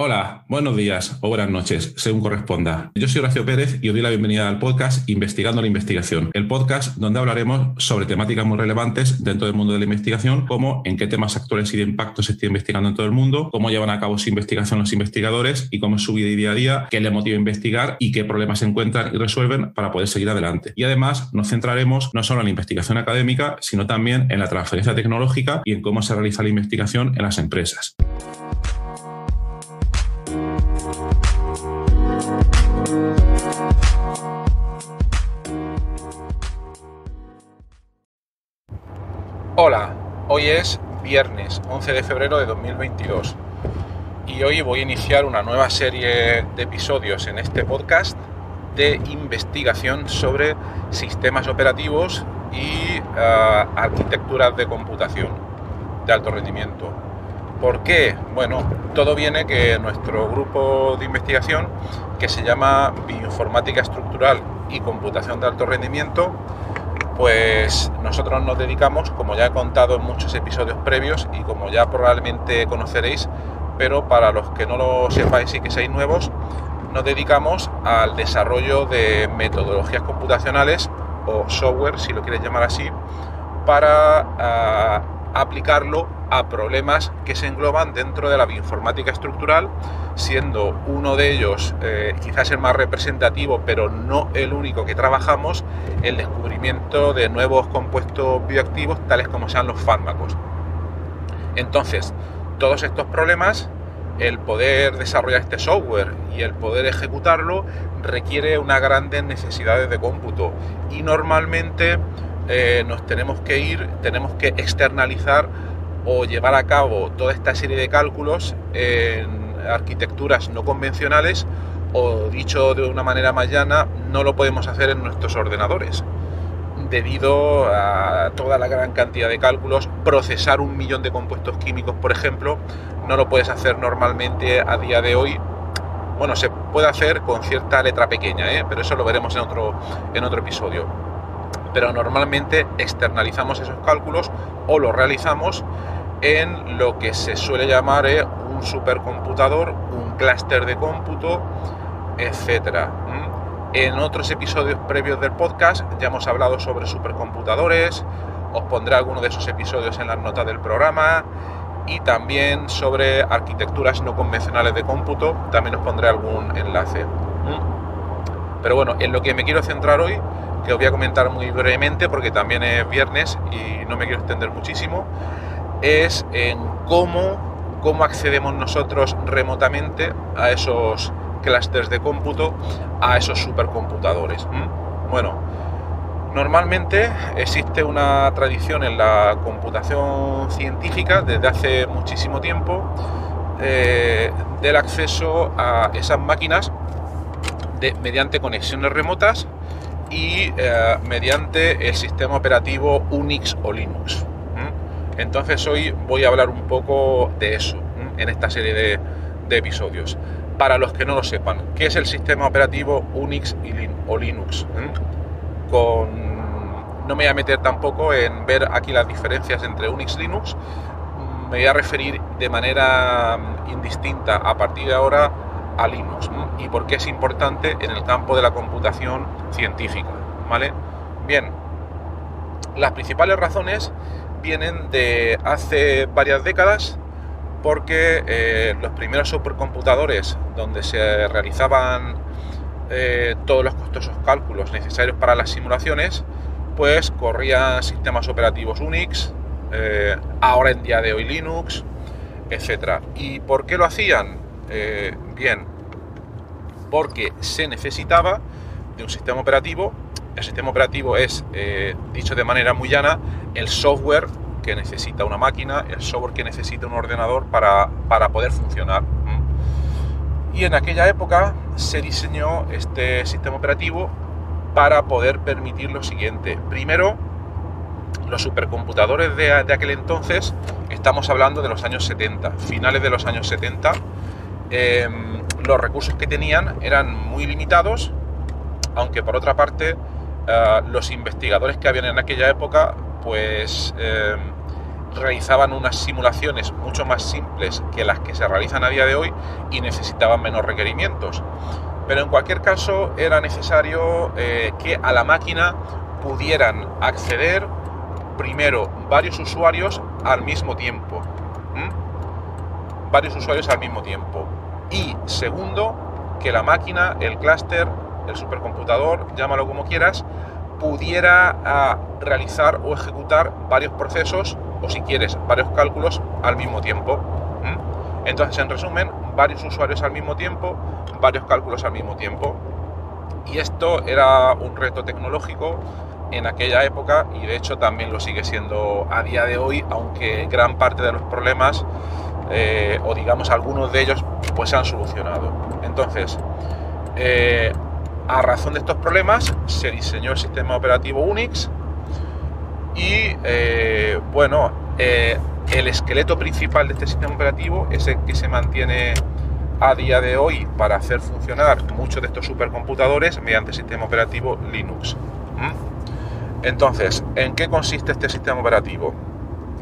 Hola, buenos días o buenas noches, según corresponda. Yo soy Horacio Pérez y os doy la bienvenida al podcast Investigando la Investigación, el podcast donde hablaremos sobre temáticas muy relevantes dentro del mundo de la investigación, como en qué temas actuales y de impacto se está investigando en todo el mundo, cómo llevan a cabo su investigación los investigadores y cómo es su vida y día a día, qué les motiva a investigar y qué problemas se encuentran y resuelven para poder seguir adelante. Y además nos centraremos no solo en la investigación académica, sino también en la transferencia tecnológica y en cómo se realiza la investigación en las empresas. Hola, hoy es viernes 11 de febrero de 2022 y hoy voy a iniciar una nueva serie de episodios en este podcast de investigación sobre sistemas operativos y arquitecturas de computación de alto rendimiento. ¿Por qué? Bueno, todo viene que nuestro grupo de investigación, que se llama Bioinformática Estructural y Computación de Alto Rendimiento, pues nosotros nos dedicamos, como ya he contado en muchos episodios previos y como ya probablemente conoceréis, pero para los que no lo sepáis y que seáis nuevos, nos dedicamos al desarrollo de metodologías computacionales o software, si lo quieres llamar así, para aplicarlo a problemas que se engloban dentro de la bioinformática estructural, siendo uno de ellos, quizás el más representativo, pero no el único que trabajamos, el descubrimiento de nuevos compuestos bioactivos, tales como sean los fármacos. Entonces, todos estos problemas, el poder desarrollar este software y el poder ejecutarlo, requiere unas grandes necesidades de cómputo y normalmente tenemos que externalizar o llevar a cabo toda esta serie de cálculos en arquitecturas no convencionales, o dicho de una manera más llana, no lo podemos hacer en nuestros ordenadores debido a toda la gran cantidad de cálculos. Procesar 1 millón de compuestos químicos, por ejemplo, no lo puedes hacer normalmente a día de hoy. Bueno, se puede hacer con cierta letra pequeña, pero eso lo veremos en otro episodio. Pero normalmente externalizamos esos cálculos o los realizamos en lo que se suele llamar un supercomputador, un clúster de cómputo, etcétera. En otros episodios previos del podcast ya hemos hablado sobre supercomputadores, os pondré alguno de esos episodios en las notas del programa, y también sobre arquitecturas no convencionales de cómputo, también os pondré algún enlace. Pero bueno, en lo que me quiero centrar hoy, que os voy a comentar muy brevemente porque también es viernes y no me quiero extender muchísimo, es en cómo accedemos nosotros remotamente a esos clústeres de cómputo, a esos supercomputadores. Bueno, normalmente existe una tradición en la computación científica desde hace muchísimo tiempo del acceso a esas máquinas mediante conexiones remotas y mediante el sistema operativo Unix o Linux. Entonces hoy voy a hablar un poco de eso en esta serie de episodios. Para los que no lo sepan, ¿qué es el sistema operativo Unix o Linux? No me voy a meter tampoco en ver aquí las diferencias entre Unix y Linux. Me voy a referir de manera indistinta a partir de ahora a Linux y por qué es importante en el campo de la computación científica, ¿vale? Bien, las principales razones vienen de hace varias décadas, porque los primeros supercomputadores donde se realizaban todos los costosos cálculos necesarios para las simulaciones, pues corrían sistemas operativos Unix, ahora en día de hoy Linux, etcétera. ¿Y por qué lo hacían? Bien, porque se necesitaba de un sistema operativo. El sistema operativo es, dicho de manera muy llana, el software que necesita una máquina, el software que necesita un ordenador para poder funcionar. Y en aquella época se diseñó este sistema operativo para poder permitir lo siguiente. Primero, los supercomputadores de aquel entonces, estamos hablando de los años 70, finales de los años 70, los recursos que tenían eran muy limitados, aunque por otra parte los investigadores que habían en aquella época pues realizaban unas simulaciones mucho más simples que las que se realizan a día de hoy y necesitaban menos requerimientos. Pero en cualquier caso era necesario que a la máquina pudieran acceder primero varios usuarios al mismo tiempo. Varios usuarios al mismo tiempo. Y segundo, que la máquina, el clúster, el supercomputador, llámalo como quieras, pudiera realizar o ejecutar varios procesos o, si quieres, varios cálculos al mismo tiempo. Entonces, en resumen, varios usuarios al mismo tiempo, varios cálculos al mismo tiempo. Y esto era un reto tecnológico en aquella época y de hecho también lo sigue siendo a día de hoy, aunque gran parte de los problemas o digamos algunos de ellos pues se han solucionado. Entonces, a razón de estos problemas se diseñó el sistema operativo Unix y el esqueleto principal de este sistema operativo es el que se mantiene a día de hoy para hacer funcionar muchos de estos supercomputadores mediante el sistema operativo Linux. Entonces, ¿en qué consiste este sistema operativo?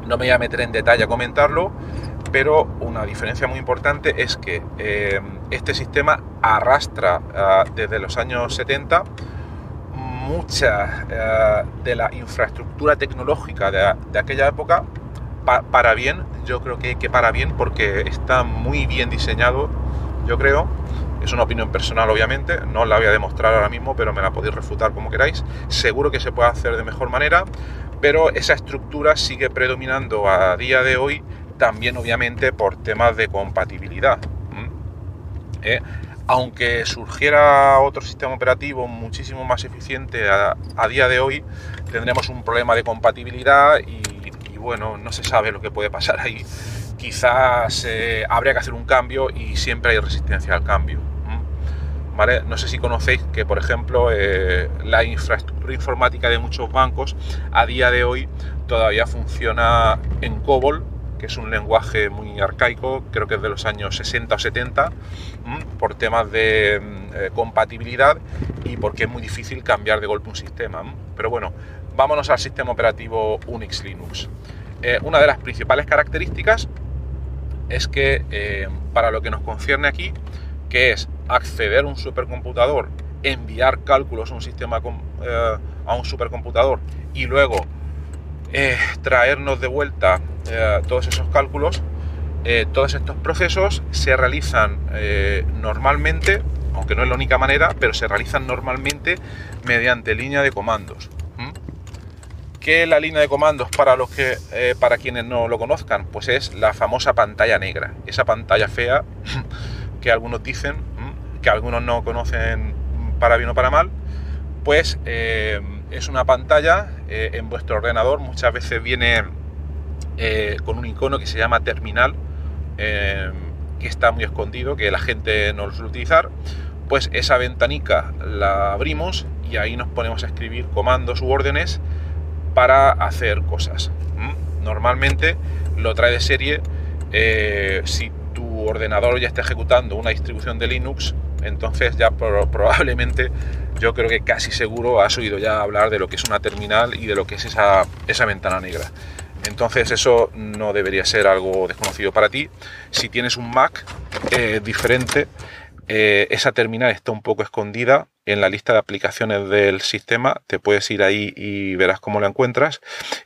No me voy a meter en detalle a comentarlo, pero una diferencia muy importante es que este sistema arrastra desde los años 70 mucha de la infraestructura tecnológica de aquella época para bien. Yo creo que para bien, porque está muy bien diseñado, yo creo. Es una opinión personal, obviamente, no os la voy a demostrar ahora mismo, pero me la podéis refutar como queráis. Seguro que se puede hacer de mejor manera, pero esa estructura sigue predominando a día de hoy, también obviamente por temas de compatibilidad. Aunque surgiera otro sistema operativo muchísimo más eficiente a día de hoy, tendremos un problema de compatibilidad y bueno, no se sabe lo que puede pasar ahí. Quizás habría que hacer un cambio y siempre hay resistencia al cambio. ¿Vale? No sé si conocéis que, por ejemplo, la infraestructura informática de muchos bancos a día de hoy todavía funciona en COBOL, que es un lenguaje muy arcaico, creo que es de los años 60 o 70, por temas de compatibilidad y porque es muy difícil cambiar de golpe un sistema. Pero bueno, vámonos al sistema operativo Unix Linux. Una de las principales características es que para lo que nos concierne aquí, que es acceder a un supercomputador, enviar cálculos a un sistema a un supercomputador y luego traernos de vuelta todos esos cálculos, todos estos procesos se realizan normalmente, aunque no es la única manera, pero se realizan normalmente mediante línea de comandos. ¿Qué es la línea de comandos para quienes no lo conozcan? Pues es la famosa pantalla negra, esa pantalla fea que algunos dicen, que algunos no conocen para bien o para mal. Pues es una pantalla en vuestro ordenador, muchas veces viene con un icono que se llama terminal, que está muy escondido, que la gente no lo suele utilizar. Pues esa ventanica la abrimos y ahí nos ponemos a escribir comandos u órdenes para hacer cosas. Normalmente lo trae de serie. Si tu ordenador ya está ejecutando una distribución de Linux, entonces ya probablemente, yo creo que casi seguro has oído ya hablar de lo que es una terminal y de lo que es esa ventana negra. Entonces eso no debería ser algo desconocido para ti. Si tienes un Mac diferente, esa terminal está un poco escondida en la lista de aplicaciones del sistema. Te puedes ir ahí y verás cómo la encuentras.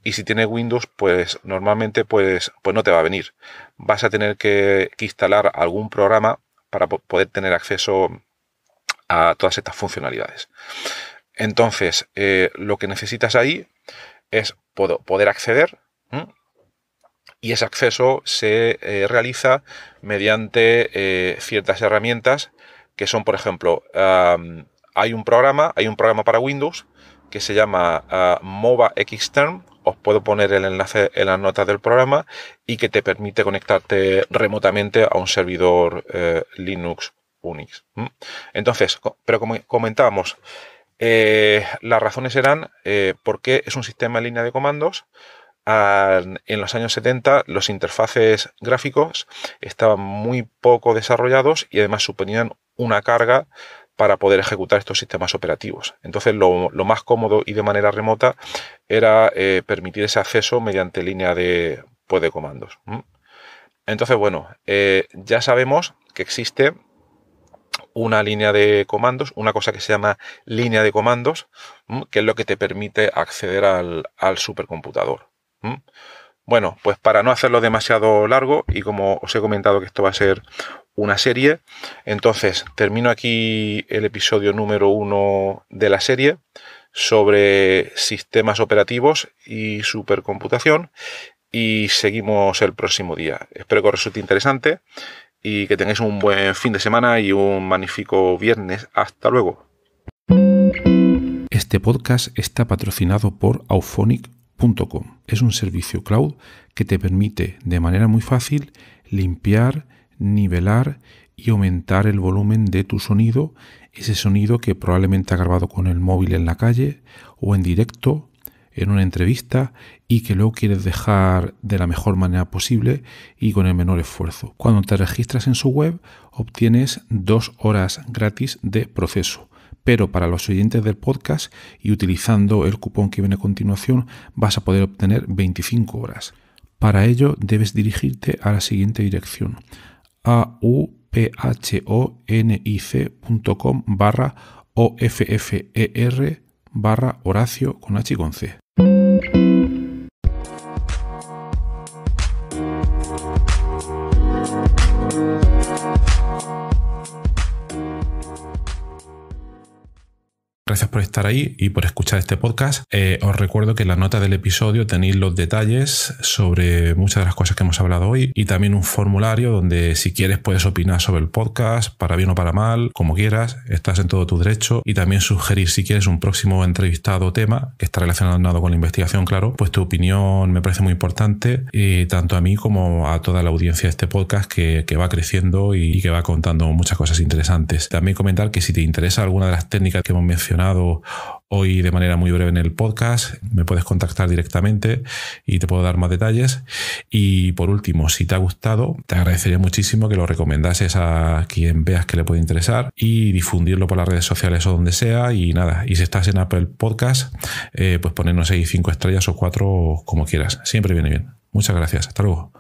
Y si tienes Windows, pues normalmente pues no te va a venir. Vas a tener que instalar algún programa para poder tener acceso a todas estas funcionalidades. Entonces, lo que necesitas ahí es poder acceder. Y ese acceso se realiza mediante ciertas herramientas que son, por ejemplo, hay un programa para Windows que se llama Mova Xterm. Os puedo poner el enlace en las notas del programa y que te permite conectarte remotamente a un servidor Linux Unix. Entonces, pero como comentábamos, las razones eran porque es un sistema en línea de comandos. En los años 70 los interfaces gráficos estaban muy poco desarrollados y además suponían una carga para poder ejecutar estos sistemas operativos. Entonces lo más cómodo y de manera remota era permitir ese acceso mediante línea de comandos. Entonces, bueno, ya sabemos que existe una línea de comandos, una cosa que se llama línea de comandos, que es lo que te permite acceder al supercomputador. Bueno, pues para no hacerlo demasiado largo, y como os he comentado que esto va a ser una serie, entonces termino aquí el episodio número 1 de la serie sobre sistemas operativos y supercomputación, y seguimos el próximo día. Espero que os resulte interesante y que tengáis un buen fin de semana y un magnífico viernes. Hasta luego. Este podcast está patrocinado por Auphonic.com. Es un servicio cloud que te permite de manera muy fácil limpiar, nivelar y aumentar el volumen de tu sonido, ese sonido que probablemente has grabado con el móvil en la calle o en directo, en una entrevista, y que luego quieres dejar de la mejor manera posible y con el menor esfuerzo. Cuando te registras en su web, obtienes 2 horas gratis de proceso. Pero para los oyentes del podcast, y utilizando el cupón que viene a continuación, vas a poder obtener 25 horas. Para ello debes dirigirte a la siguiente dirección: auphonic.com/OFFER/Horacio con H y con C. Gracias por estar ahí y por escuchar este podcast. Os recuerdo que en la nota del episodio tenéis los detalles sobre muchas de las cosas que hemos hablado hoy, y también un formulario donde, si quieres, puedes opinar sobre el podcast, para bien o para mal, como quieras. Estás en todo tu derecho, y también sugerir, si quieres, un próximo entrevistado o tema que está relacionado con la investigación, claro. Pues tu opinión me parece muy importante, tanto a mí como a toda la audiencia de este podcast que va creciendo y que va contando muchas cosas interesantes. También comentar que si te interesa alguna de las técnicas que hemos mencionado hoy de manera muy breve en el podcast, me puedes contactar directamente y te puedo dar más detalles. Y por último, si te ha gustado, te agradecería muchísimo que lo recomendases a quien veas que le puede interesar, y difundirlo por las redes sociales o donde sea. Y nada, y si estás en Apple Podcast, pues ponernos ahí 5 estrellas o 4, como quieras. Siempre viene bien. Muchas gracias. Hasta luego.